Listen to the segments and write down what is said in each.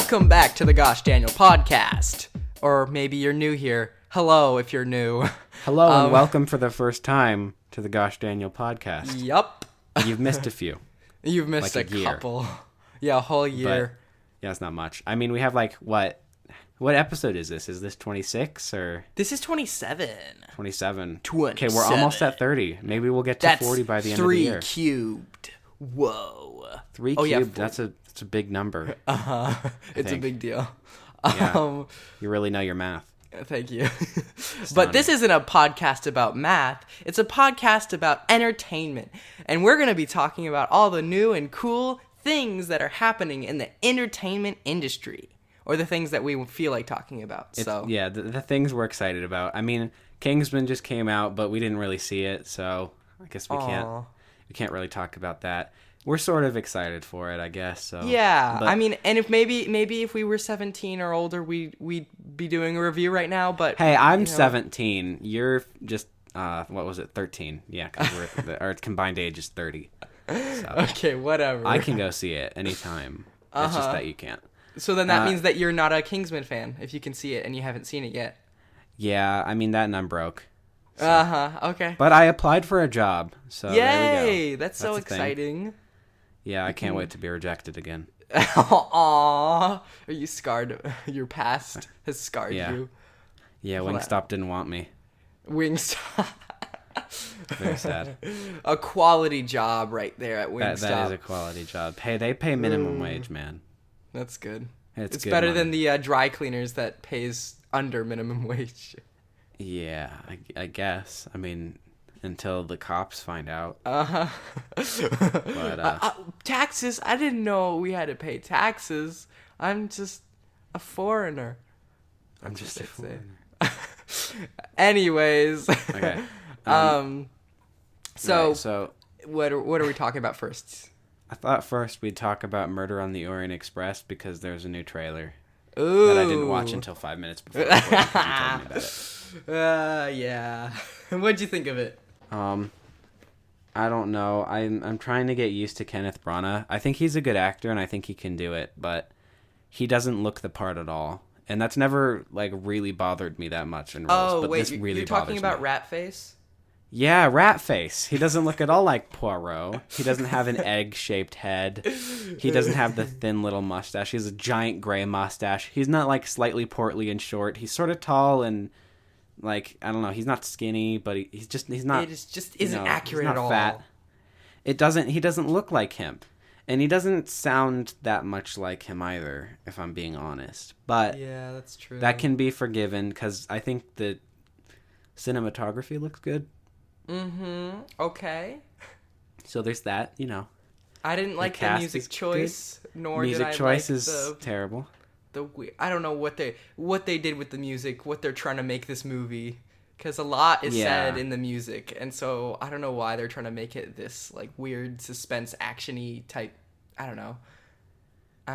Welcome back to the Gosh Daniel podcast. Or maybe you're new here. Hello if you're new. Hello and welcome for the first time to the Gosh Daniel podcast. Yup. You've missed a few. You've missed like a couple. Yeah, a whole year. But, yeah, it's not much. I mean, we have like, what episode is this? Is this 26 or? This is 27. 27. 27. Okay, we're almost at 30. Maybe we'll get to 40 by the end of the year. 3 cubed. Whoa. 3 cubed, that's a big number. It's a big deal. Yeah. You really know your math. Thank you. But this isn't a podcast about math. It's a podcast about entertainment. And we're going to be talking about all the new and cool things that are happening in the entertainment industry. Or the things that we feel like talking about. Yeah, the things we're excited about. I mean, Kingsman just came out, but we didn't really see it. So I guess we can't really talk about that. We're sort of excited for it, I guess. So yeah, I mean, and if maybe if we were 17 or older, we'd be doing a review right now. But hey, I'm 17. You're just what was it, 13? Yeah, because our combined age is 30. So okay, whatever. I can go see it anytime. It's just that you can't. So then that means that you're not a Kingsman fan if you can see it and you haven't seen it yet. Yeah, I mean that and I'm broke. So. Okay. But I applied for a job, so yay! There we go. That's so exciting. Yeah, I can't wait to be rejected again. Aww. Are you scarred? Your past has scarred you. Yeah, Wingstop didn't want me. Wingstop. Very sad. A quality job right there at Wingstop. That is a quality job. Hey, they pay minimum wage, man. That's good. It's good better money. than the dry cleaners that pays under minimum wage. Yeah, I guess. I mean, until the cops find out. But taxes? I didn't know we had to pay taxes. I'm just a foreigner. I'm just a foreigner. Anyways. Okay. So what are we talking about first? I thought first we'd talk about Murder on the Orient Express because there's a new trailer. Ooh. That I didn't watch until 5 minutes before you told me about it. Yeah. What'd you think of it? I don't know. I'm trying to get used to Kenneth Branagh. I think he's a good actor and I think he can do it, but he doesn't look the part at all. And that's never like really bothered me that much in roles. Oh, but wait, this really you're talking about me. Rat Face? Yeah, rat face. He doesn't look at all like Poirot. He doesn't have an egg-shaped head. He doesn't have the thin little mustache. He has a giant gray mustache. He's not like slightly portly and short. He's sort of tall and like, I don't know. He's not skinny, but he's not. It just isn't accurate at all. Fat. He doesn't look like him. And he doesn't sound that much like him either, if I'm being honest. But yeah, that's true. That can be forgiven because I think the cinematography looks good. Mm-hmm. Okay. So there's that, you know. I didn't like the music choice, nor music did I choice like is terrible. I don't know what they did with the music, what they're trying to make this movie, because a lot is said in the music, and so I don't know why they're trying to make it this like weird suspense actiony type. I don't know.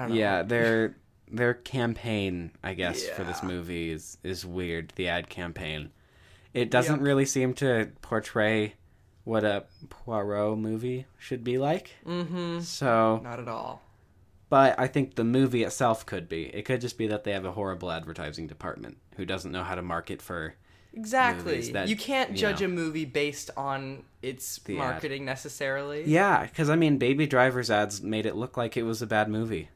Yeah, their campaign, I guess, for this movie is weird. The ad campaign. It doesn't really seem to portray what a Poirot movie should be like. Mm-hmm. So not at all. But I think the movie itself could be. It could just be that they have a horrible advertising department who doesn't know how to market for exactly. That, you can't judge a movie based on its marketing necessarily. Yeah, because I mean, Baby Driver's ads made it look like it was a bad movie.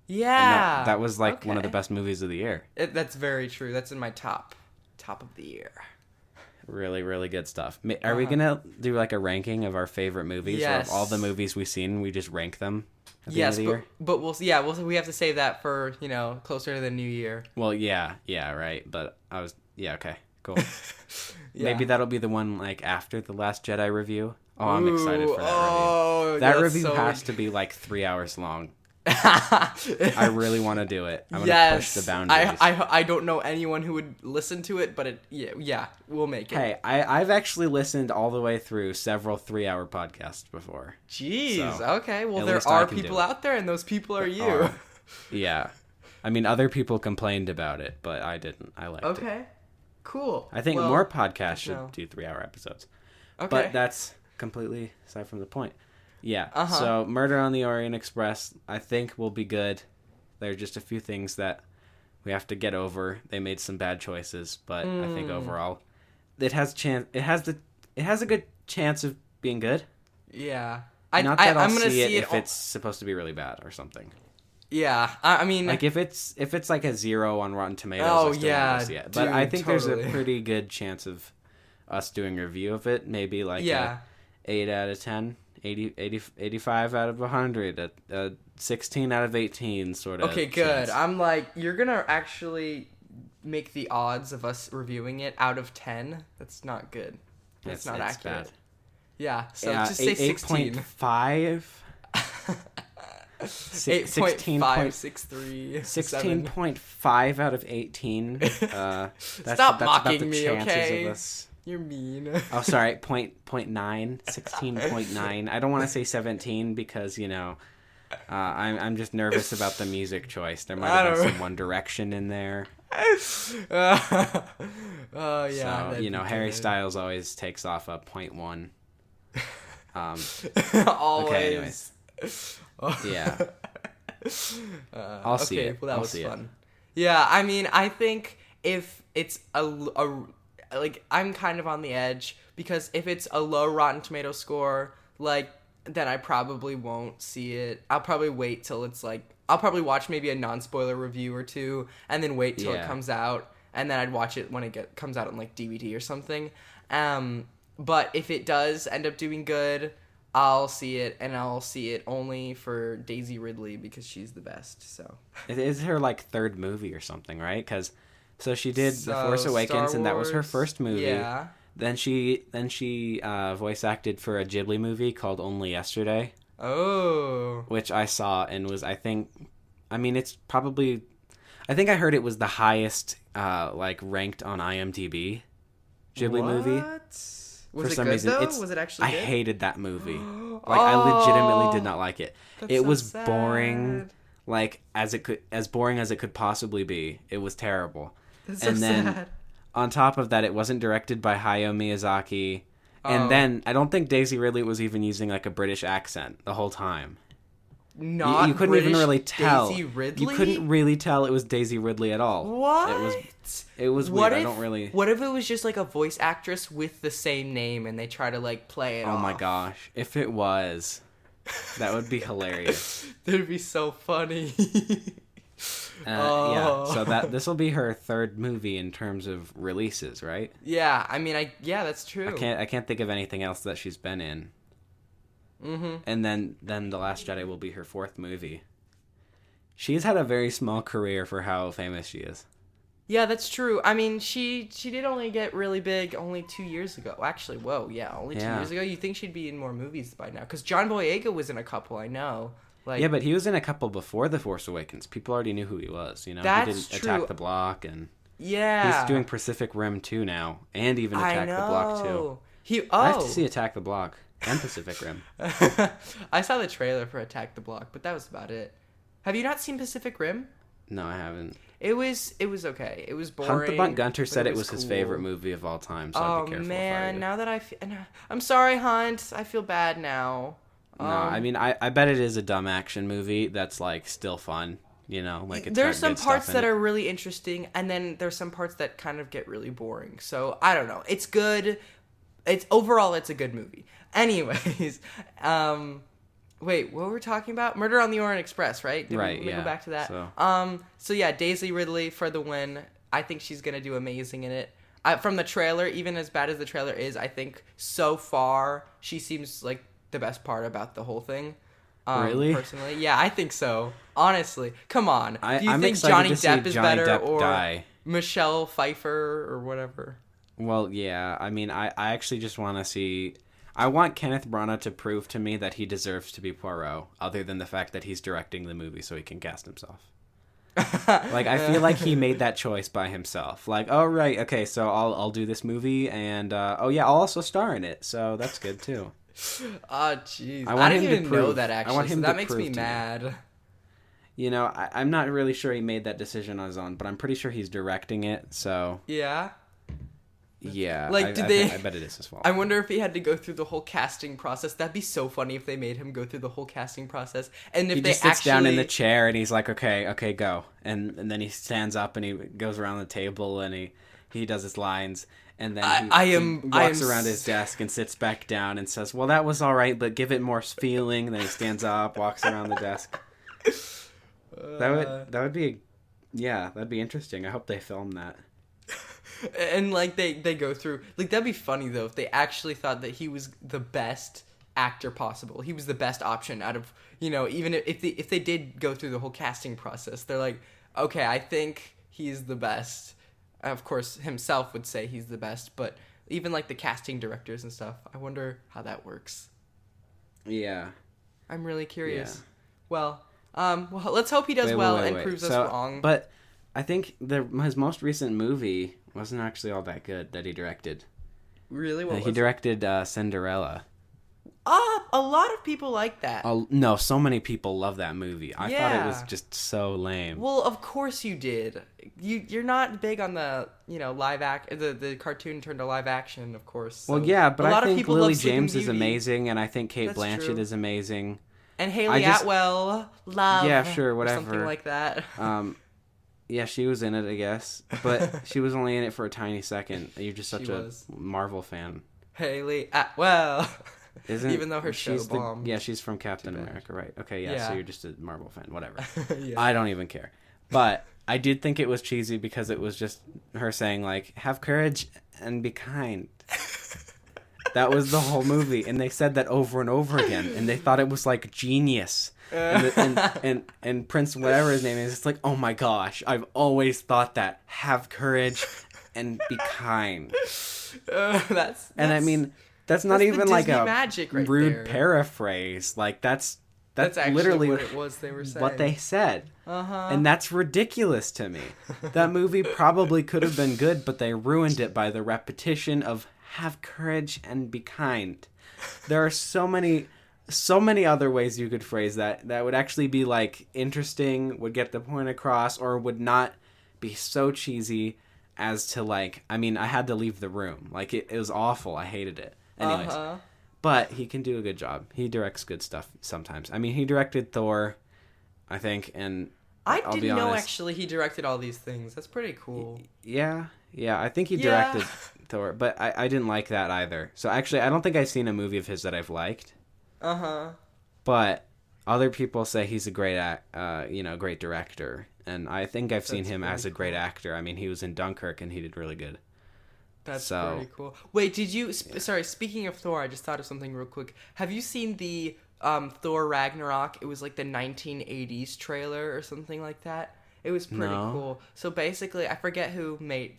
Yeah, and that was like one of the best movies of the year. That's very true. That's in my top of the year. Really, really good stuff. Are we gonna do like a ranking of our favorite movies? Yes. Or of all the movies we've seen, we just rank them at the yes, end of the year? But we have to save that for, closer to the new year. Well, yeah, right. But okay, cool. Maybe that'll be the one like after the Last Jedi review. Oh, I'm excited for that review. That review has to be like 3 hours long. I really want to do it. I want to push the boundaries. I don't know anyone who would listen to it, but we'll make it. Hey, I've actually listened all the way through several 3-hour podcasts before. Jeez, so okay. Well, there are people out there, and those people are you. Yeah. I mean, other people complained about it, but I didn't. I liked it. Okay, cool. I think more podcasts should do 3-hour episodes. Okay. But that's completely aside from the point. Yeah. So Murder on the Orient Express, I think will be good. There are just a few things that we have to get over. They made some bad choices, but I think overall, it has a good chance of being good. Yeah. Not that I'll I'm gonna see it see if it's supposed to be really bad or something. Yeah, I mean, like if it's like a 0 on Rotten Tomatoes, I still won't see it. But dude, I think totally. there's a pretty good chance of us doing a review of it. Maybe like a 8 out of 10, 85 out of 100, a 16 out of 18 sort of. Okay, good. chance. I'm like, you're gonna actually make the odds of us reviewing it out of 10. That's not good. That's not accurate. Bad. Yeah, so just say 16. 8.5. 8.563. 16.5 out of 18. Stop mocking about the me, chances okay? of us. You're mean. Oh, sorry, 16.9. I don't want to say 17 because, I'm just nervous about the music choice. There might have been some One Direction in there. Oh, yeah. So, Harry Styles always takes off a 0.1. Always. Okay, anyways. Yeah. I'll see it. Well, that I'll was see fun. it. Yeah, I mean, I think if it's like, I'm kind of on the edge, because if it's a low Rotten Tomato score, like, then I probably won't see it. I'll probably wait till it's like, I'll probably watch maybe a non-spoiler review or two, and then wait till it comes out, and then I'd watch it when it comes out on like DVD or something. But if it does end up doing good, I'll see it, and I'll see it only for Daisy Ridley because she's the best. So it is her like third movie or something, right? Because she did The Force Awakens, and that was her first movie. Yeah. Then she voice acted for a Ghibli movie called Only Yesterday. Oh. Which I saw and was, it's probably, I think I heard it was the highest ranked on IMDb Ghibli movie. Was it good though? Was it actually good? I hated that movie. I legitimately did not like it. It was boring, as boring as it could possibly be. It was terrible. That's so sad. On top of that, it wasn't directed by Hayao Miyazaki. And then I don't think Daisy Ridley was even using like a British accent the whole time. You couldn't British even really tell. Daisy Ridley? You couldn't really tell it was Daisy Ridley at all. What? It was weird. I don't really. What if it was just like a voice actress with the same name and they try to like play it off? Oh my gosh! If it was, that would be hilarious. That'd be so funny. Yeah. So this will be her third movie in terms of releases, right? Yeah. I mean, that's true. I can't think of anything else that she's been in. Mm-hmm. And then The Last Jedi will be her fourth movie. She's had a very small career for how famous she is. Yeah, that's true. I mean, she did only get really big only 2 years ago. Actually, only 2 years ago. You'd think she'd be in more movies by now. Because John Boyega was in a couple, I know. Yeah, but he was in a couple before The Force Awakens. People already knew who he was, That's he did true. Attack the Block, and yeah, he's doing Pacific Rim 2 now, and even Attack the Block 2. I have to see Attack the Block and Pacific Rim. I saw the trailer for Attack the Block, but that was about it. Have you not seen Pacific Rim? No, I haven't. It was okay. It was boring. Hunt the Bunt Gunter said it was cool. his favorite movie of all time, so I'd be careful. Oh man, if I now that I'm sorry, Hunt. I feel bad now. No, I mean, I bet it is a dumb action movie that's, still fun, it's there's some parts that are are really interesting, and then there's some parts that kind of get really boring. So, I don't know. It's good. Overall, it's a good movie. Anyways, wait, what were we talking about? Murder on the Orient Express, right? Did we go back to that? So yeah, Daisy Ridley for the win. I think she's going to do amazing in it. From the trailer, even as bad as the trailer is, I think so far she seems like the best part about the whole thing. Really? Personally, yeah, I think so. Honestly, come on. Do you I'm think excited Johnny to see Depp is Johnny better, Depp or die. Michelle Pfeiffer, or whatever? Well, yeah. I mean, I actually just want to see. I want Kenneth Branagh to prove to me that he deserves to be Poirot, other than the fact that he's directing the movie so he can cast himself. I feel like he made that choice by himself. Oh, right, okay, so I'll do this movie, and I'll also star in it, so that's good too. Oh, jeez. I didn't even know that, actually. I want him that to makes me mad. I'm not really sure he made that decision on his own, but I'm pretty sure he's directing it, so... Yeah? Yeah, Like, I bet it is as well. I wonder if he had to go through the whole casting process. That'd be so funny if they made him go through the whole casting process. And if he they just sits actually down in the chair and he's like, okay, go. And then he stands up and he goes around the table and he does his lines. And then he walks around his desk and sits back down and says, well, that was all right, but give it more feeling. And then he stands up, walks around the desk. That would be, that'd be interesting. I hope they film that. And like they go through, like, that'd be funny though if they actually thought that he was the best actor possible. He was the best option out of, even if they did go through the whole casting process. They're like, okay, I think he's the best. Of course, himself would say he's the best, but even like the casting directors and stuff, I wonder how that works. Yeah. I'm really curious. Yeah. Well, let's hope he does and proves us wrong. But I think his most recent movie wasn't actually all that good that he directed. Really? What was he directed Cinderella. A lot of people like that. No, so many people love that movie. I thought it was just so lame. Well, of course you did. You're not big on the the cartoon turned to live action, of course. So. Well, yeah, but I think Lily James is Beauty. Amazing, and I think Kate That's Blanchett true. is amazing. And Haley Atwell, love. Yeah, sure, whatever. Something like that. Yeah, she was in it, I guess, but she was only in it for a tiny second. You're just such a Marvel fan. Haley Atwell. Even though her show bombed. She's from Captain America, right? Okay, yeah, so you're just a Marvel fan, whatever. Yeah. I don't even care. But I did think it was cheesy because it was just her saying, like, have courage and be kind. That was the whole movie, and they said that over and over again, and they thought it was, like, genius. And Prince, whatever his name is, it's like, oh my gosh, I've always thought that. Have courage and be kind. And I mean, that's not even like a rude paraphrase. Like that's literally what it was they were saying. What they said. Uh-huh. And that's ridiculous to me. That movie probably could have been good, but they ruined it by the repetition of have courage and be kind. There are so many other ways you could phrase that would actually be like interesting, would get the point across, or would not be so cheesy as to like, I mean, I had to leave the room. Like it was awful. I hated it. Anyways, but he can do a good job. He directs good stuff sometimes. I mean, he directed Thor, I think, and I didn't know actually he directed all these things. That's pretty cool. Yeah, I think he directed Thor, but I didn't like that either. So actually, I don't think I've seen a movie of his that I've liked. But other people say he's a great great director, and I think I've seen him as a great actor. I mean, he was in Dunkirk and he did really good. That's pretty cool. Wait, did you... Sorry, speaking of Thor, I just thought of something real quick. Have you seen the Thor Ragnarok? It was like the 1980s trailer or something like that. It was pretty cool. So basically, I forget who made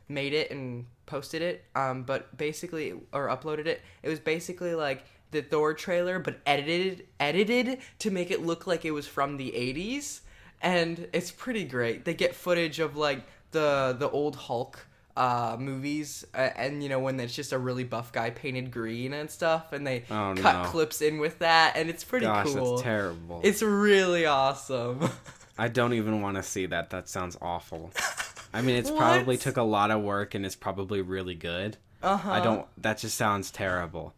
it and posted it, but basically, or uploaded it. It was basically like the Thor trailer, but edited to make it look like it was from the 80s. And it's pretty great. They get footage of like the old Hulk movies, and when it's just a really buff guy painted green and stuff, and they cut clips in with that, and it's pretty cool. That's terrible. It's really awesome. I don't even want to see that. That sounds awful. I mean, it's probably took a lot of work, and it's probably really good. That just sounds terrible.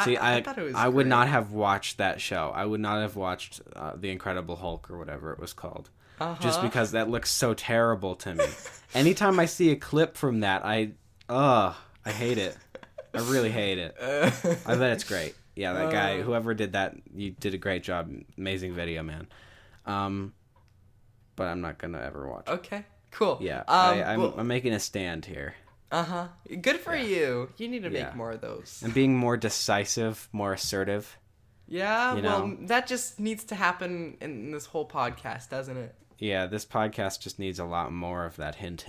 See, I thought it was I would not have watched that show. I would not have watched The Incredible Hulk or whatever it was called. Just because that looks so terrible to me. Anytime I see a clip from that, I hate it. I really hate it. I bet it's great. Yeah, that guy, whoever did that, you did a great job. Amazing video, man. But I'm not gonna ever watch it. Okay, cool. Yeah, I'm making a stand here. Good for you. You need to make more of those. And being more decisive, more assertive. Yeah, well, that just needs to happen in this whole podcast, doesn't it? Yeah, this podcast just needs a lot more of that hint.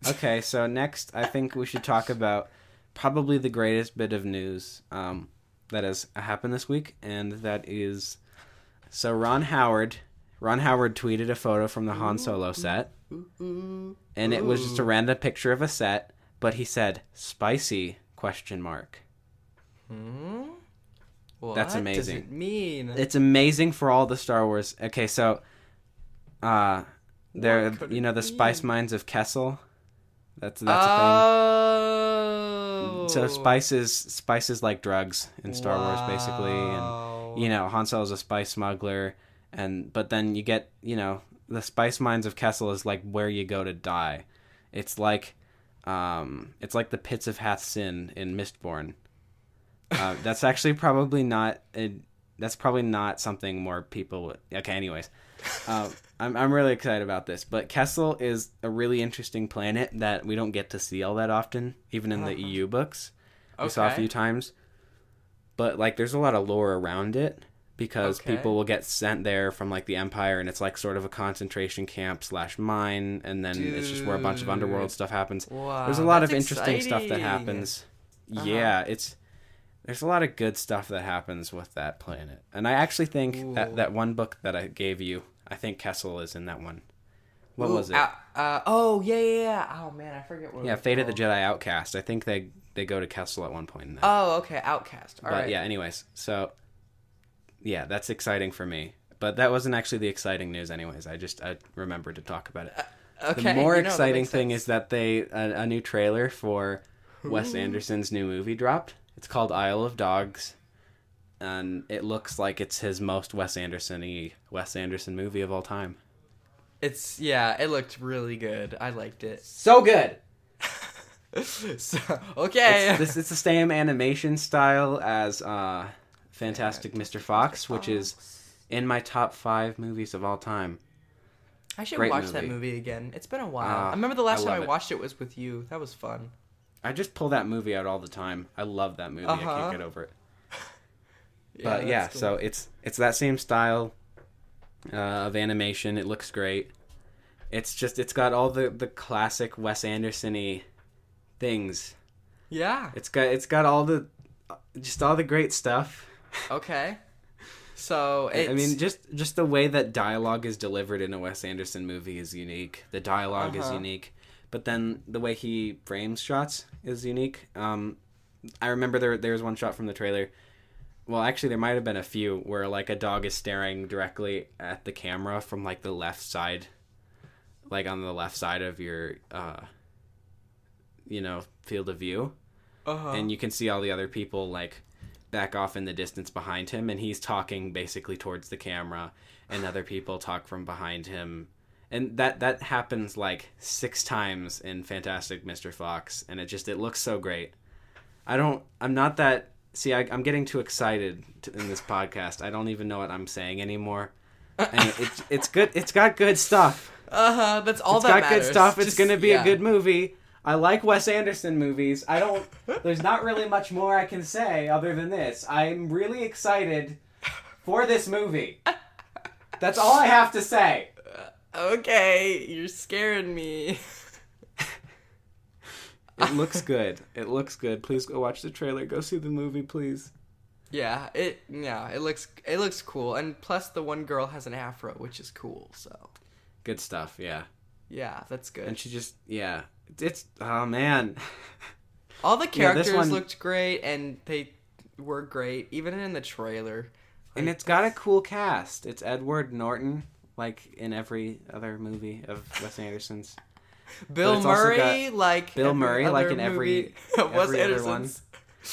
Okay, so next I think we should talk about probably the greatest bit of news that has happened this week, and that is, so Ron Howard tweeted a photo from the Han Solo set, and it was just a random picture of a set, but he said, "Spicy?" ? What That's amazing. does it mean? It's amazing for all the Star Wars. Okay, so the spice mines of Kessel, That's a Oh. thing. So spices like drugs in Star Wars, basically, and Han Solo's a spice smuggler, but then you get the spice mines of Kessel is like where you go to die. It's like the pits of Hath Sin in Mistborn. That's actually probably not. That's probably not something more people would. Okay, anyways, I'm really excited about this. But Kessel is a really interesting planet that we don't get to see all that often, even in the EU books. We saw a few times, but like there's a lot of lore around it because people will get sent there from like the Empire, and it's like sort of a concentration camp / mine, and then it's just where a bunch of underworld stuff happens. Wow, there's a lot of interesting stuff that happens. Yeah, there's a lot of good stuff that happens with that planet. And I actually think that one book that I gave you, I think Kessel is in that one. What was it? Yeah. Oh man, I forget what it was Fate called. of the Jedi Outcast. I think they go to Kessel at one point in that. Oh, okay, Outcast. All right. But yeah, anyways. So, yeah, that's exciting for me. But that wasn't actually the exciting news anyways. I remembered to talk about it. Okay. The more exciting thing is that a new trailer for Wes Anderson's new movie dropped. It's called Isle of Dogs, and it looks like it's his most Wes Anderson movie of all time. It looked really good. I liked it. So good. Okay. It's the same animation style as Fantastic Mr. Fox, which is in my top 5 movies of all time. I should watch that movie again. It's been a while. I remember the last time I watched it was with you. That was fun. I just pull that movie out all the time. I love that movie. I can't get over it. But yeah, cool. So it's that same style of animation. It looks great. It's got all the classic Wes Anderson-y things. Yeah. It's got all the great stuff. Okay. So I mean, just the way that dialogue is delivered in a Wes Anderson movie is unique. The dialogue is unique. But then the way he frames shots is unique. I remember there was one shot from the trailer. Well, actually, there might have been a few where like a dog is staring directly at the camera from like the left side, like on the left side of your, field of view, and you can see all the other people like back off in the distance behind him, and he's talking basically towards the camera, and other people talk from behind him. And that happens like 6 times in Fantastic Mr. Fox, and it looks so great. I'm getting too excited in this podcast. I don't even know what I'm saying anymore. And it's good. It's got good stuff. That's all that matters. It's got good stuff. It's going to be a good movie. I like Wes Anderson movies. There's not really much more I can say other than this. I'm really excited for this movie. That's all I have to say. Okay, you're scaring me. It looks good. Please go watch the trailer. Go see the movie, please. Yeah, it looks cool, and plus the one girl has an afro, which is cool. So good stuff. Yeah. Yeah, that's good. And she it's oh man. All the characters looked great, and they were great, even in the trailer. And it's got a cool cast. It's Edward Norton, like in every other movie of Wes Anderson's. Bill Murray, like in every Wes other Anderson's one.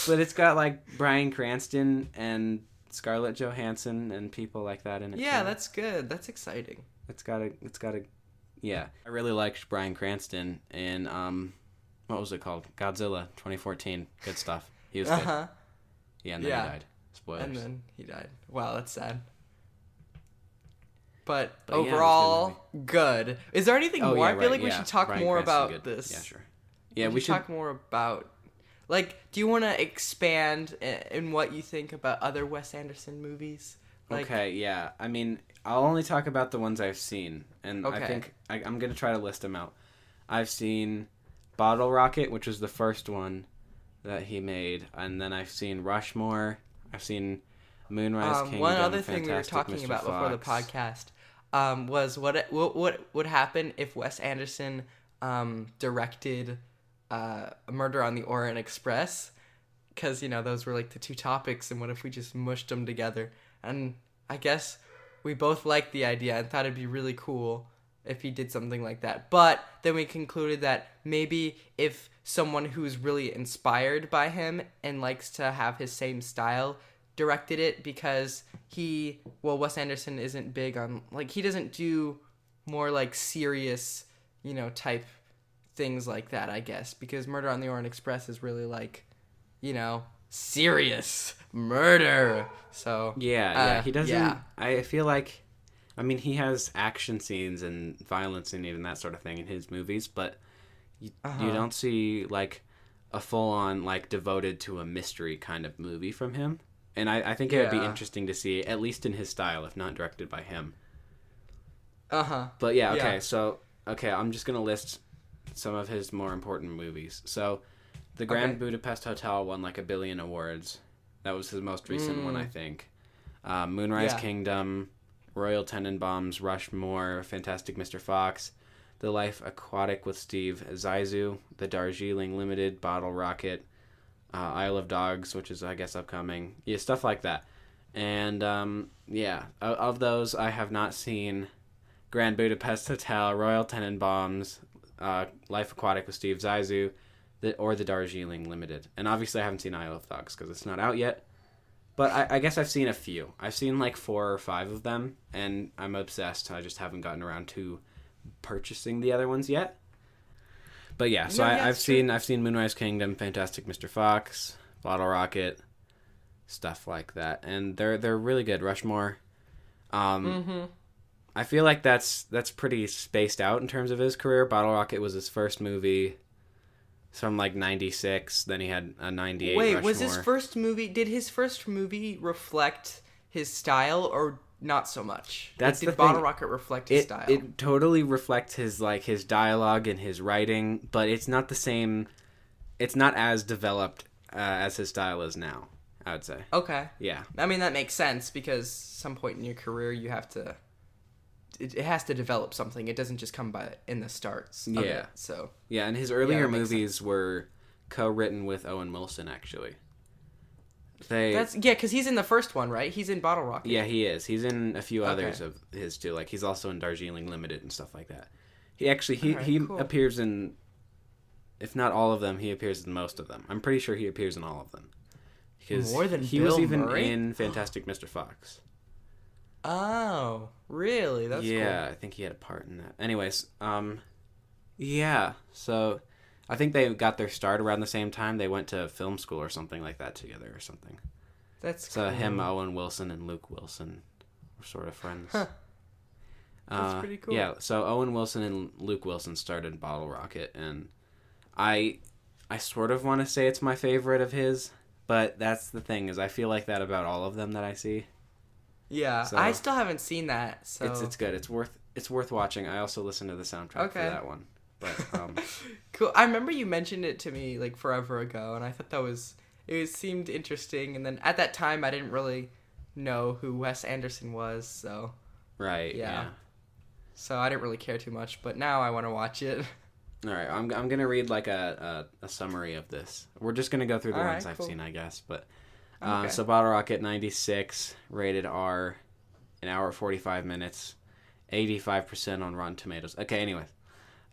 But it's got like Bryan Cranston and Scarlett Johansson and people like that in it. Yeah, too. That's good. That's exciting. It's got a yeah. I really liked Bryan Cranston in what was it called? Godzilla 2014. Good stuff. He was good. Yeah, and then he died. Spoilers. And then he died. Wow, that's sad. But yeah, overall, good. Is there anything more? Yeah, I feel like we should talk more about good. this. Yeah, sure. Yeah, we should talk more about. Like, do you want to expand in what you think about other Wes Anderson movies? Like, okay, yeah. I mean, I'll only talk about the ones I've seen, and I think I'm going to try to list them out. I've seen Bottle Rocket, which was the first one that he made, and then I've seen Rushmore. I've seen Moonrise Kingdom. One other thing we were Fantastic talking Mr. about before the Fox. podcast was what would happen if Wes Anderson directed Murder on the Orient Express, because those were like the two topics, and what if we just mushed them together? And I guess we both liked the idea and thought it'd be really cool if he did something like that. But then we concluded that maybe if someone who's really inspired by him and likes to have his same style directed it, because Wes Anderson isn't big on, like, he doesn't do more like serious, type things like that, I guess, because Murder on the Orient Express is really like, serious murder. So yeah, he doesn't. Yeah. I feel like, I mean, he has action scenes and violence and even that sort of thing in his movies, but you don't see like a full-on like devoted to a mystery kind of movie from him. And I think it would be interesting to see, at least in his style, if not directed by him. But yeah, okay, so I'm just gonna list some of his more important movies. So, The Grand Budapest Hotel won like 1 billion awards. That was his most recent one, I think. Moonrise Kingdom, Royal Tenenbaums, Rushmore, Fantastic Mr. Fox, The Life Aquatic with Steve Zissou, The Darjeeling Limited, Bottle Rocket, Isle of Dogs, which is, I guess, upcoming. Yeah, stuff like that. And, of those, I have not seen Grand Budapest Hotel, Royal Tenenbaums, Life Aquatic with Steve Zissou, or The Darjeeling Limited. And obviously I haven't seen Isle of Dogs because it's not out yet. But I guess I've seen a few. I've seen like 4 or 5 of them, and I'm obsessed. I just haven't gotten around to purchasing the other ones yet. But yeah, so I've seen Moonrise Kingdom, Fantastic Mr. Fox, Bottle Rocket, stuff like that, and they're really good. Rushmore, I feel like that's pretty spaced out in terms of his career. Bottle Rocket was his first movie from like 96. Then he had a 98. Wait, Rushmore. was his first movie? Did his first movie reflect his style or not so much? Did Bottle Rocket reflect his style? It totally reflects his dialogue and his writing, but it's not the same. It's not as developed as his style is now, I would say. Okay. Yeah. I mean, that makes sense because some point in your career you have to. It has to develop something. It doesn't just come by in the starts. Of it, so. Yeah, and his earlier movies were co-written with Owen Wilson, actually. Because he's in the first one, right? He's in Bottle Rocket. Yeah, he is. He's in a few others of his too. Like he's also in Darjeeling Limited and stuff like that. He actually he cool. appears in, if not all of them, he appears in most of them. I'm pretty sure he appears in all of them. Because more than he Bill was even Murray? in Fantastic Mr. Fox. Oh, really? That's cool. I think he had a part in that. Anyways, so I think they got their start around the same time. They went to film school or something like that together or something. That's so cool. Him, Owen Wilson, and Luke Wilson were sort of friends. Huh. That's pretty cool. Yeah, so Owen Wilson and Luke Wilson started Bottle Rocket, and I sort of want to say it's my favorite of his, but that's the thing, is I feel like that about all of them that I see. Yeah, so, I still haven't seen that, so it's good. It's worth watching. I also listened to the soundtrack for that one. But cool. I remember you mentioned it to me like forever ago, and I thought it seemed interesting. And then at that time, I didn't really know who Wes Anderson was, so right. Yeah. So I didn't really care too much, but now I want to watch it. All right, I'm gonna read like a summary of this. We're just gonna go through the ones I've seen, I guess, but. So Bottle Rocket 96, rated R, 1 hour 45 minutes, 85% on Rotten Tomatoes. Okay, anyways.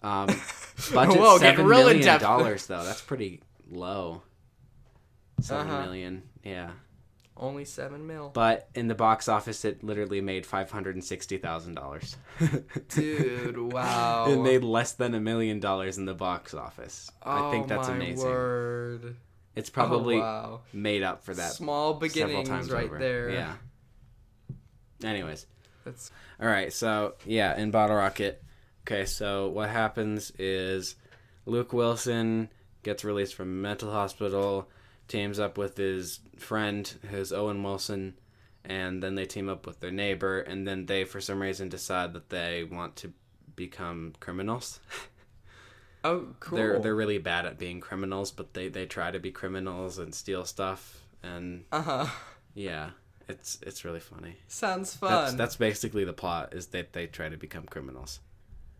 Budget $7 million though. That's pretty low. $7 million, yeah. Only $7 million. But in the box office, it literally made $560,000. Dude, wow. It made less than $1 million in the box office. I think that's amazing. Word. It's probably made up for that. Small beginnings right over. there. Yeah. Anyways. All right, so, in Bottle Rocket. Okay, so what happens is Luke Wilson gets released from a mental hospital, teams up with his friend, who's Owen Wilson, and then they team up with their neighbor, and then they, for some reason, decide that they want to become criminals. Oh, cool. They're really bad at being criminals, but they try to be criminals and steal stuff, and yeah, it's really funny. Sounds fun. That's basically the plot, is that they try to become criminals.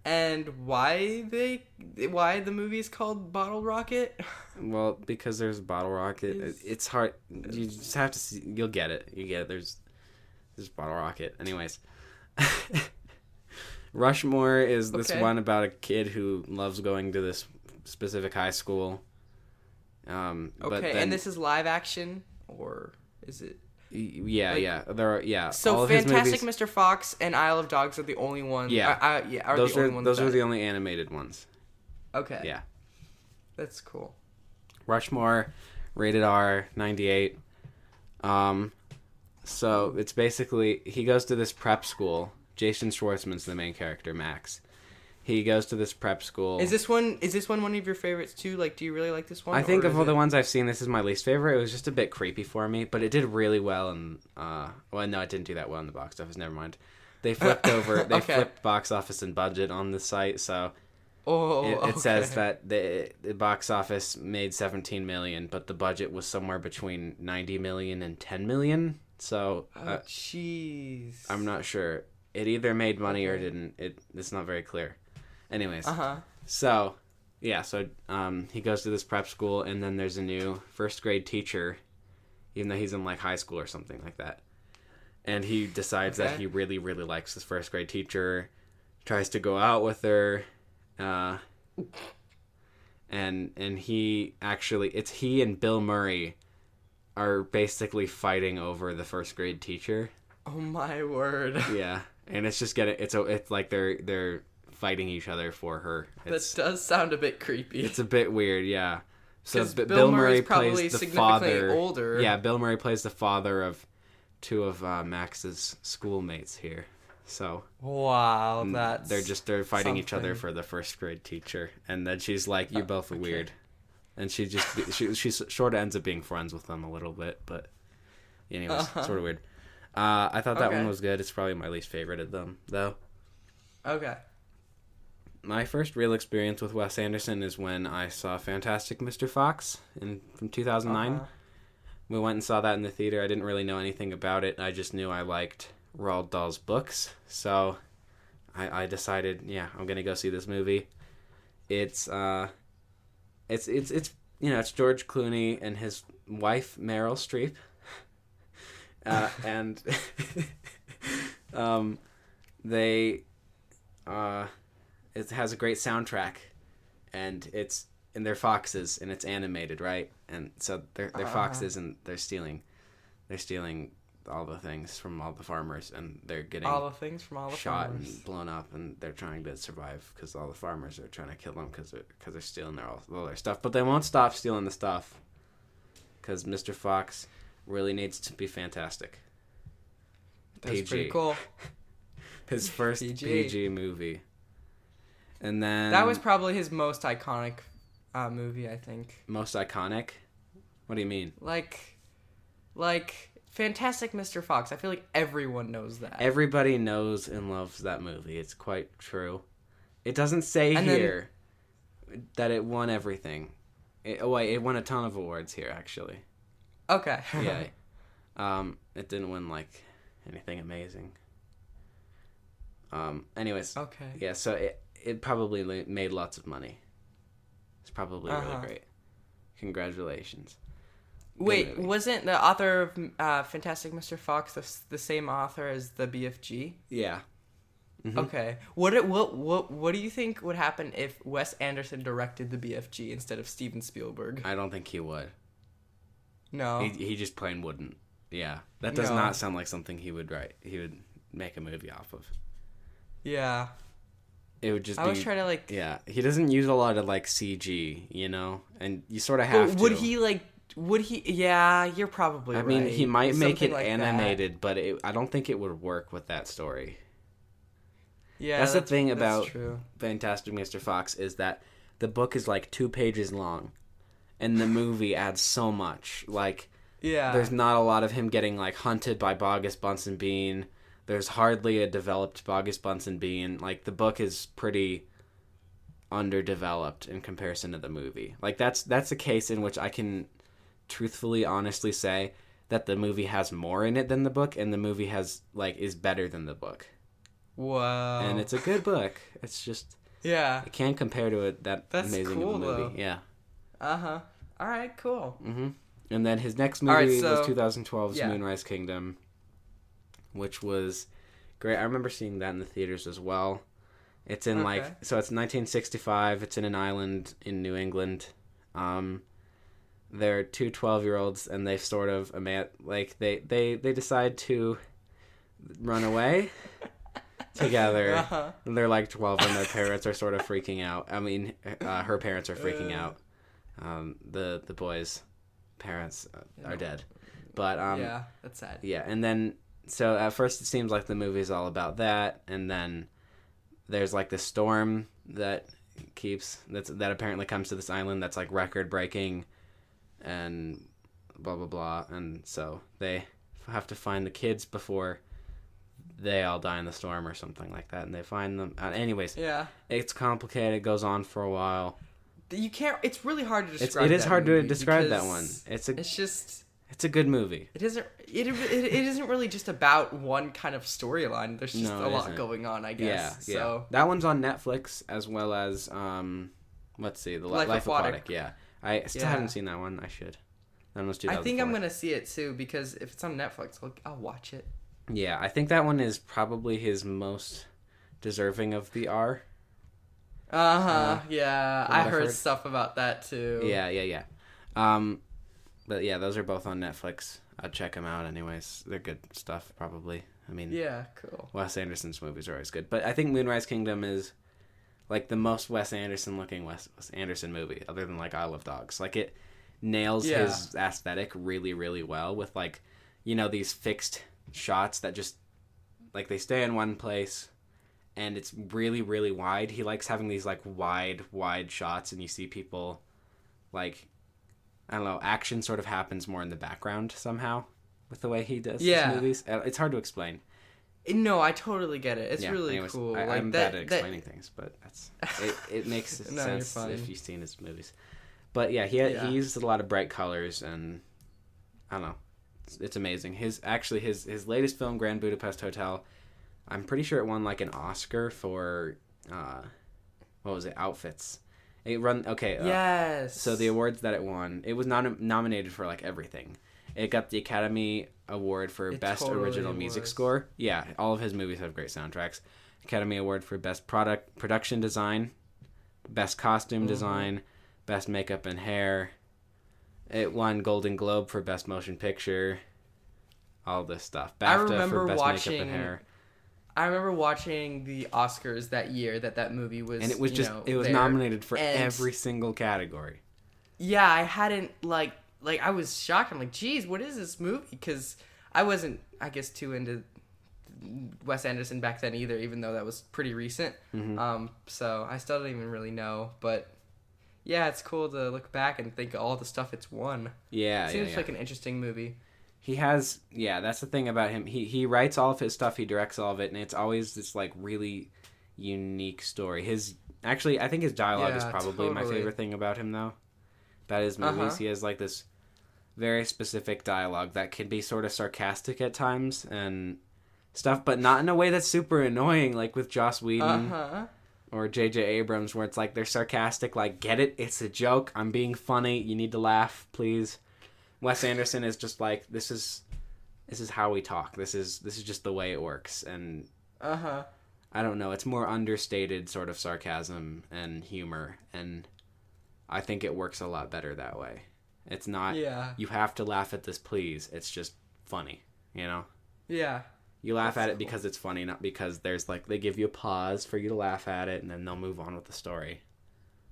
And why the movie is called Bottle Rocket? Well, because there's Bottle Rocket. It's hard. You just have to see. You'll get it. You get it. There's Bottle Rocket. Anyways. Rushmore is this Okay. one about a kid who loves going to this specific high school. But Okay, then, and this is live action, or is it? yeah, like- yeah, there are, yeah. So all of his Fantastic movies, Mr. Fox and Isle of Dogs are the only ones. Yeah. Are those the are only ones those that, are the only animated ones. Okay. Yeah. That's cool. Rushmore, rated R, 98. So it's basically he goes to this prep school. Jason Schwartzman's the main character, Max. He goes to this prep school. Is this one one of your favorites too? Like, do you really like this one? I think or of is all the it- ones I've seen, this is my least favorite. It was just a bit creepy for me, but it did really well. And well, no, it didn't do that well in the box office. Never mind. They flipped over. They Okay. flipped box office and budget on the site, so Oh, it says okay. that the box office made 17 million, but the budget was somewhere between 90 million and 10 million. So Oh, jeez. I'm not sure. It either made money or Okay. didn't. It's not very clear. Anyways, Uh-huh. so yeah, so he goes to this prep school, and then there's a new first grade teacher, even though he's in like high school or something like that. And he decides that Okay. he really, really likes this first grade teacher, tries to go out with her, and he actually, it's he and Bill Murray are basically fighting over the first grade teacher. Oh my word. Yeah, and it's just it's like they're fighting each other for her. That does sound a bit creepy. It's a bit weird, yeah. So 'Cause Bill Murray Murray's probably plays the significantly father. older. Yeah, Bill Murray plays the father of two of Max's schoolmates here. So Wow, that's they're fighting each other something. for the first grade teacher, and then she's like, "You're both weird," and she sort of ends up being friends with them a little bit, but anyways, sort of weird. I thought that Okay. one was good. It's probably my least favorite of them, though. Okay. My first real experience with Wes Anderson is when I saw Fantastic Mr. Fox from 2009. Uh-huh. We went and saw that in the theater. I didn't really know anything about it. I just knew I liked Roald Dahl's books. So I decided, yeah, I'm going to go see this movie. It's it's George Clooney and his wife Meryl Streep. And it has a great soundtrack, and they're foxes, and it's animated, right? And so they're foxes, and they're stealing all the things from all the farmers, and they're getting All the things from all the shot farmers. and blown up, and they're trying to survive because all the farmers are trying to kill them because they're stealing all their stuff. But they won't stop stealing the stuff because Mr. Fox really needs to be fantastic. That's PG. pretty cool. His first PG movie. And then That was probably his most iconic movie, I think. most iconic. What do you mean? Like Fantastic Mr. Fox. I feel like everyone knows that. Everybody knows and loves that movie. It's quite true. It doesn't say And then- here that it won everything. It won a ton of awards here, actually. Okay. Yeah. It didn't win like anything amazing. Anyways. Okay. Yeah. So it probably made lots of money. It's probably really great. Congratulations. Good Wait, movie. wasn't the author of Fantastic Mr. Fox the same author as the BFG? Yeah. Mm-hmm. Okay. What do you think would happen if Wes Anderson directed the BFG instead of Steven Spielberg? I don't think he would. No. He just plain wouldn't. Yeah. That does No. not sound like something he would write. He would make a movie off of. Yeah. It would just I be... was trying to like... Yeah. He doesn't use a lot of like CG, you know? And you sort of have But to. would he... Yeah, you're probably right. I mean, he might make Something it like that. animated, but I don't think it would work with that story. Yeah, That's the thing about true. Fantastic Mr. Fox is that the book is like 2 pages long, and the movie adds so much. Like, Yeah. there's not a lot of him getting like hunted by Bogus Bunsen Bean. There's hardly a developed Bogus Bunsen Bean. Like, the book is pretty underdeveloped in comparison to the movie. Like, that's a case in which I can truthfully, honestly say that the movie has more in it than the book, and the movie is better than the book. Wow. And it's a good book. It's just Yeah. it can't compare to that That's amazing cool, of a movie. though. Yeah. Uh-huh. All right, cool. Mm-hmm. And then his next All right, movie so- was 2012's yeah. Moonrise Kingdom, which was great. I remember seeing that in the theaters as well. It's in so it's 1965. It's in an island in New England. They're two 12-year-olds, and they sort of they decide to run away together. Uh-huh. They're like 12, and their parents are sort of freaking out. I mean, her parents are freaking out. The boys' parents are dead, but yeah, that's sad. Yeah, and then so at first it seems like the movie's all about that, and then there's like this storm that apparently comes to this island that's like record breaking, and blah blah blah, and so they have to find the kids before they all die in the storm or something like that, and they find them. Anyways, yeah, it's complicated. It goes on for a while. You can't. It's really hard to describe. It is hard to describe that one. It's a good movie. It isn't really just about one kind of storyline. There's just a lot going on, I guess. Yeah, so that one's on Netflix as well as let's see, the Life Aquatic. Yeah, I still haven't seen that one. I should. That was 2004. I think I'm gonna see it too because if it's on Netflix, I'll watch it. Yeah, I think that one is probably his most deserving of the R. Yeah, I heard stuff about that too. Yeah. But yeah, those are both on Netflix. I'd check them out anyways. They're good stuff, probably. I mean, yeah, cool. Wes Anderson's movies are always good. But I think Moonrise Kingdom is like the most Wes Anderson looking Wes Anderson movie, other than like Isle of Dogs. Like it nails his aesthetic really, really well with like, these fixed shots that just like they stay in one place and it's really, really wide. He likes having these like wide shots and you see people like, I don't know, action sort of happens more in the background somehow with the way he does his movies. It's hard to explain. No, I totally get it. It's really cool. I'm bad at explaining things, but it makes sense if you've seen his movies. But yeah, he uses a lot of bright colors, and I don't know, it's amazing. His latest film, Grand Budapest Hotel, I'm pretty sure it won like an Oscar for what was it? Outfits. Yes. So the awards that it won, it was nominated for like everything. It got the Academy Award for Best Original Music Score. Yeah, all of his movies have great soundtracks. Academy Award for Best Production Design, Best Costume Design, Best Makeup and Hair. It won Golden Globe for Best Motion Picture. All this stuff. BAFTA for Best Makeup and Hair. I remember watching the Oscars that year that movie was, and it was it was nominated for every single category. Yeah, I hadn't I was shocked. I'm like, geez, what is this movie? Because I wasn't, I guess, too into Wes Anderson back then either, even though that was pretty recent. Mm-hmm. So I still don't even really know. But yeah, it's cool to look back and think of all the stuff it's won. Yeah, it seems like an interesting movie. He has, that's the thing about him. He writes all of his stuff, he directs all of it, and it's always this like really unique story. I think his dialogue is probably my favorite thing about him though. About his movies, he has like this very specific dialogue that can be sort of sarcastic at times and stuff, but not in a way that's super annoying, like with Joss Whedon or J.J. Abrams, where it's like they're sarcastic, like, get it? It's a joke. I'm being funny. You need to laugh, please. Wes Anderson is just like, this is how we talk. This is just the way it works, and I don't know. It's more understated sort of sarcasm and humor, and I think it works a lot better that way. It's not, you have to laugh at this, please. It's just funny, Yeah. You laugh at it because it's funny, not because there's like, they give you a pause for you to laugh at it, and then they'll move on with the story.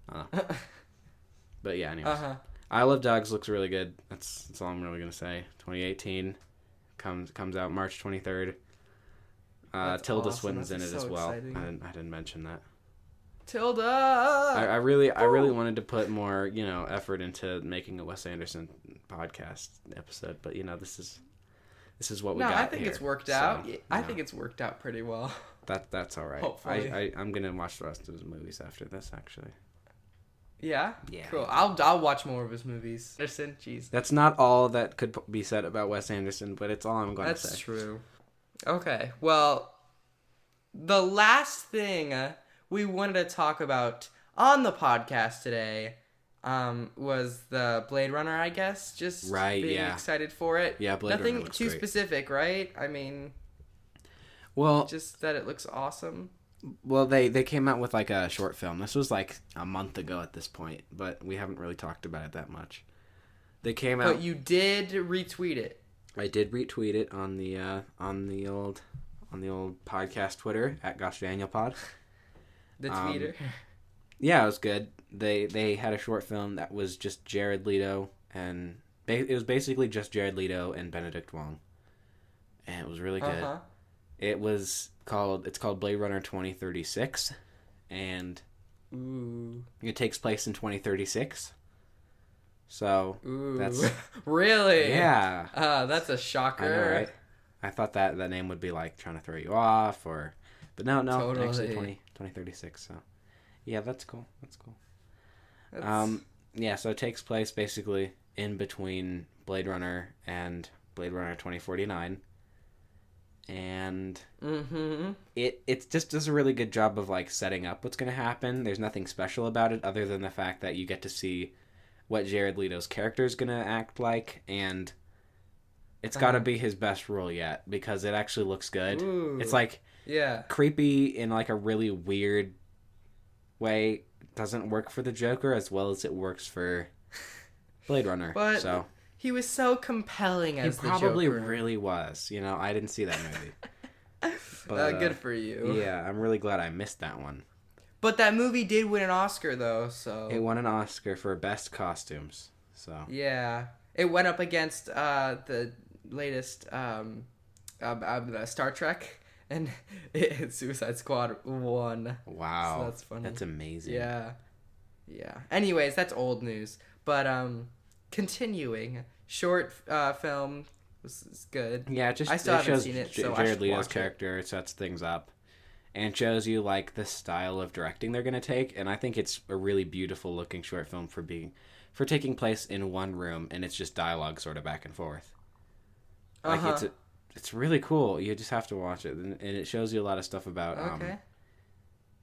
But yeah, anyways. Isle of Dogs looks really good. That's all I'm really going to say. 2018. Comes out March 23rd. Tilda awesome. Swinton's in it as well. I didn't mention that. Tilda! I really wanted to put more, effort into making a Wes Anderson podcast episode, but this is what we got. I think it's worked out. I think it's worked out pretty well. That's all right. Hopefully. I'm gonna watch the rest of his movies after this, actually. Yeah? Yeah. Cool. I'll watch more of his movies. Anderson, jeez. That's not all that could be said about Wes Anderson, but it's all I'm going to say. That's true. Okay. Well, the last thing we wanted to talk about on the podcast today was the Blade Runner, I guess. Just being excited for it. Yeah, Blade Runner looks Nothing too specific, right? I mean, well, just that it looks awesome. Well, they came out with like a short film. This was like a month ago at this point, but we haven't really talked about it that much. They came out. But you did retweet it. I did retweet it on the old podcast Twitter at Gosh Daniel Pod. The tweeter. Yeah, it was good. They had a short film that was just Jared Leto and it was basically just Jared Leto and Benedict Wong, and it was really good. It's called Blade Runner 2036, and it takes place in 2036. So that's really, yeah. That's a shocker. I know, right? I thought that name would be like trying to throw you off, but no, totally. Actually 2036. So yeah, that's cool. Yeah, so it takes place basically in between Blade Runner and Blade Runner 2049. And it just does a really good job of like setting up what's going to happen. There's nothing special about it other than the fact that you get to see what Jared Leto's character is going to act like, and it's got to be his best role yet because it actually looks good. Ooh. It's like creepy in like a really weird way. It doesn't work for the Joker as well as it works for Blade Runner. But so he was so compelling as the Joker. He probably really was. You know, I didn't see that movie. But, good for you. Yeah, I'm really glad I missed that one. But that movie did win an Oscar, though, so... It won an Oscar for Best Costumes, so... Yeah. It went up against the latest Star Trek, and Suicide Squad won. Wow. So that's funny. That's amazing. Yeah. Anyways, that's old news. But, continuing, short film was good. Yeah, I still haven't seen it, so Jared Leto's character. It sets things up. And shows you like the style of directing they're gonna take, and I think it's a really beautiful looking short film for taking place in one room, and it's just dialogue sort of back and forth. Like it's really cool. You just have to watch it, and it shows you a lot of stuff about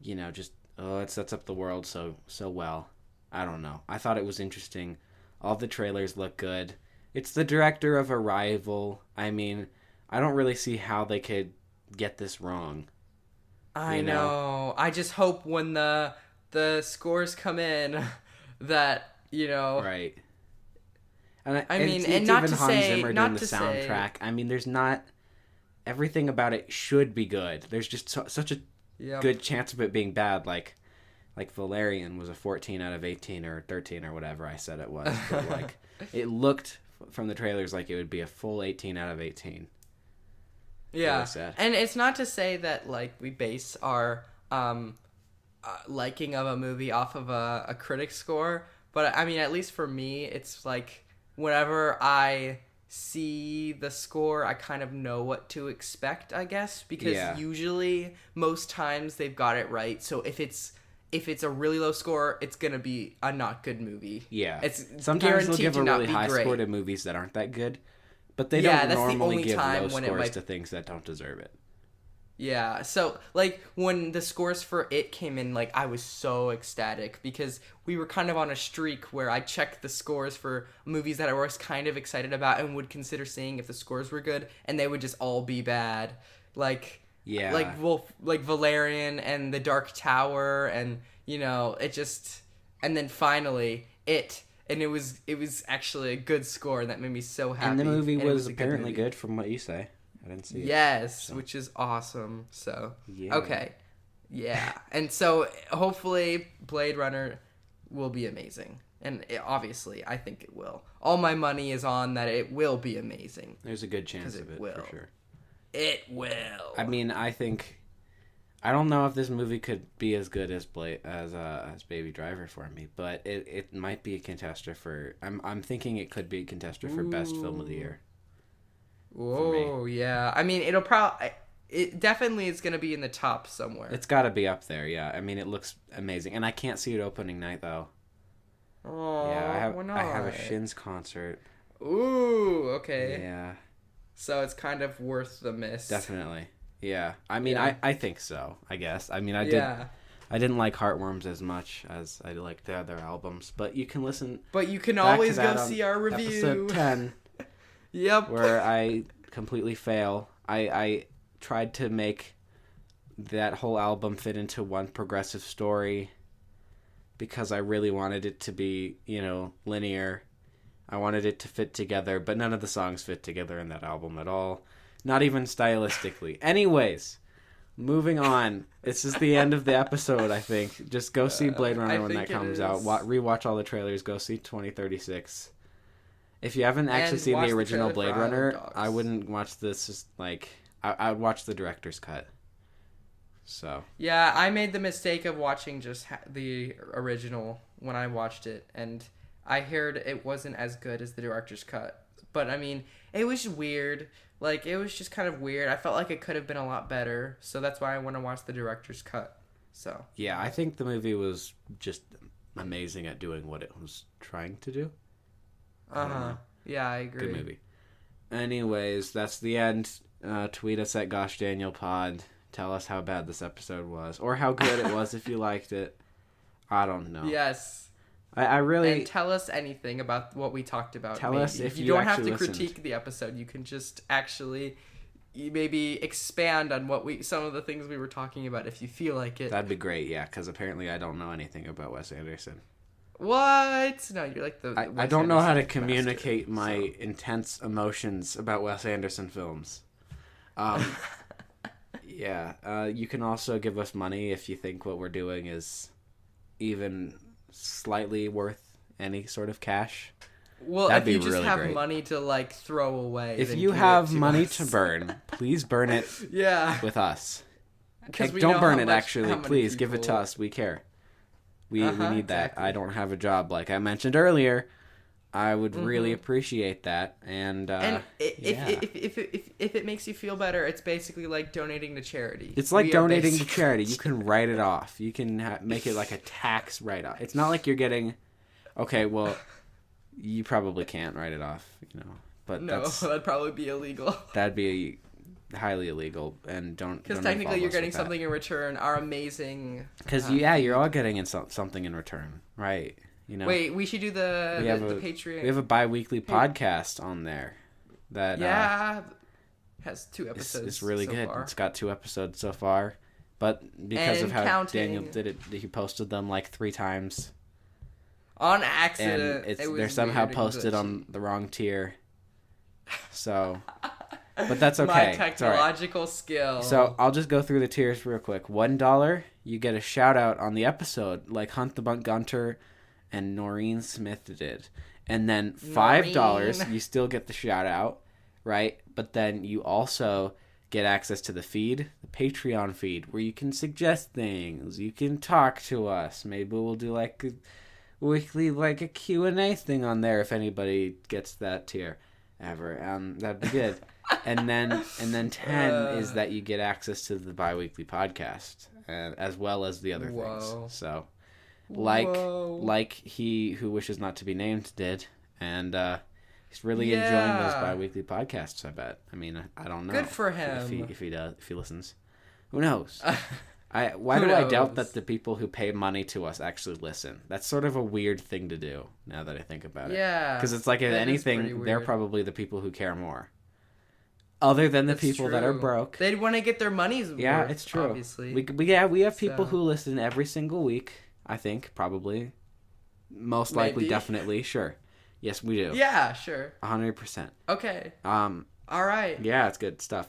it sets up the world so well. I don't know. I thought it was interesting. All the trailers look good. It's the director of Arrival. I mean, I don't really see how they could get this wrong. I know. I just hope when the scores come in that, Right. And I mean, it's not even to Hans say, Zimmer not doing the to soundtrack. I mean, there's not everything about it should be good. There's just such a good chance of it being bad. Like Valerian was a 14 out of 18 or 13 or whatever I said it was. But like it looked from the trailers like it would be a full 18 out of 18. Yeah, and it's not to say that like we base our liking of a movie off of a critic score, but I mean, at least for me, it's like whenever I see the score, I kind of know what to expect, I guess, because usually most times they've got it right. So if it's a really low score, it's gonna be a not good movie. Yeah, it's sometimes they'll give a really high score to movies that aren't that good. But they don't normally give low scores to things that don't deserve it. Yeah, so, like, when the scores for It came in, like, I was so ecstatic because we were kind of on a streak where I checked the scores for movies that I was kind of excited about and would consider seeing if the scores were good, and they would just all be bad. Like Valerian and The Dark Tower, and, it just... And then finally, It... And it was actually a good score, and that made me so happy. And the movie was apparently good from what you say. I didn't see it. Yes, which is awesome. So, okay. Yeah. And so, hopefully, Blade Runner will be amazing. And obviously, I think it will. All my money is on that it will be amazing. There's a good chance of it, for sure. It will. I mean, I don't know if this movie could be as good as Baby Driver for me, but it might be a contender for. I'm thinking it could be a contender for best film of the year. Whoa, yeah. I mean, it definitely is going to be in the top somewhere. It's got to be up there, yeah. I mean, it looks amazing, and I can't see it opening night though. Oh, yeah, I have a Shins concert. Ooh, okay. Yeah. So it's kind of worth the miss. Definitely. Yeah, I mean, I think so, I guess. I mean, I didn't like Heartworms as much as I liked the other albums, but you can listen. But you can always go see our review. Episode 10. Yep. Where I completely fail. I tried to make that whole album fit into one progressive story because I really wanted it to be, linear. I wanted it to fit together, but none of the songs fit together in that album at all. Not even stylistically. Anyways, moving on. This is the end of the episode, I think. Just go see Blade Runner when that comes out. Rewatch all the trailers. Go see 2036. If you haven't actually seen the original Blade Runner, I wouldn't watch this. I would watch the director's cut. So. Yeah, I made the mistake of watching just the original when I watched it, and I heard it wasn't as good as the director's cut. But, I mean, it was weird. It was just kind of weird. I felt like it could have been a lot better. So that's why I want to watch the director's cut. So. Yeah, I think the movie was just amazing at doing what it was trying to do. Yeah, I agree. Good movie. Anyways, that's the end. Tweet us at GoshDanielPod. Tell us how bad this episode was. Or how good it was if you liked it. I don't know. Yes. I really... And tell us anything about what we talked about. Tell us if you don't have to listened. critique the episode. You can just actually maybe expand on some of the things we were talking about if you feel like it. That'd be great, yeah, because apparently I don't know anything about Wes Anderson. What? No, you're like the I don't know how to communicate my intense emotions about Wes Anderson films. Yeah, you can also give us money if you think what we're doing is even slightly worth any sort of cash. Well, if you just have money to throw away. If you have money to burn, please burn it with us. Don't burn it, actually. Please give it to us. We care. We need that. Exactly. I don't have a job, like I mentioned earlier. I would really appreciate that. And if it makes you feel better, it's basically like donating to charity. It's like donating to charity. You can write it off. You can make it like a tax write-off. It's not like you're getting... Okay, well, you probably can't write it off, But that'd probably be illegal. That'd be highly illegal, and don't... Because technically you're getting something in return. Our amazing... Because, you're all getting something in return, right? Wait, we should do the Patreon. We have a bi-weekly podcast on there that has 2 episodes. It's really so good. Far. It's got 2 episodes so far, but because of how Daniel did it, he posted them 3 times on accident. And they're somehow posted on the wrong tier. So, but that's okay. My technological skill. So I'll just go through the tiers real quick. $1, you get a shout out on the episode, like Hunt the Bunt Gunter and Noreen Smith did. And then $5, you still get the shout out, right? But then you also get access to the feed, the Patreon feed, where you can suggest things. You can talk to us. Maybe we'll do a weekly a Q&A thing on there if anybody gets that tier ever. That'd be good. and then 10 is that you get access to the bi-weekly podcast, as well as the other things. So like he who wishes not to be named did, and he's really enjoying those bi-weekly podcasts, I bet. I mean, I don't know. Good for him. If he listens. Who knows? Why do I doubt that the people who pay money to us actually listen? That's sort of a weird thing to do, now that I think about it. Yeah. Because it's like, if anything, they're probably the people who care more. Other than the people that are broke. They'd want to get their money's worth. Yeah, it's true. Obviously. We have people who listen every single week, I think, probably. Most likely, definitely, sure. Yes, we do. Yeah, sure. 100%. Okay. All right. Yeah, it's good stuff.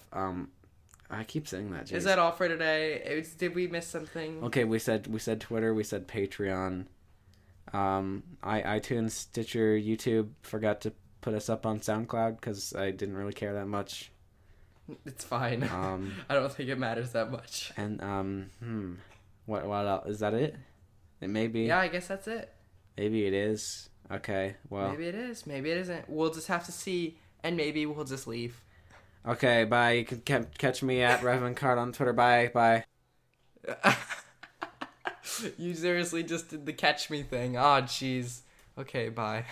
I keep saying that. Geez. Is that all for today? Did we miss something? Okay, we said Twitter, we said Patreon, iTunes, Stitcher, YouTube. Forgot to put us up on SoundCloud because I didn't really care that much. It's fine. I don't think it matters that much. And what else? Is that it? It may be. Yeah, I guess that's it. Maybe it is. Okay, well. Maybe it is. Maybe it isn't. We'll just have to see, and maybe we'll just leave. Okay, bye. You can catch me at Reverend Card on Twitter. Bye. You seriously just did the catch me thing. Oh, jeez. Okay, bye.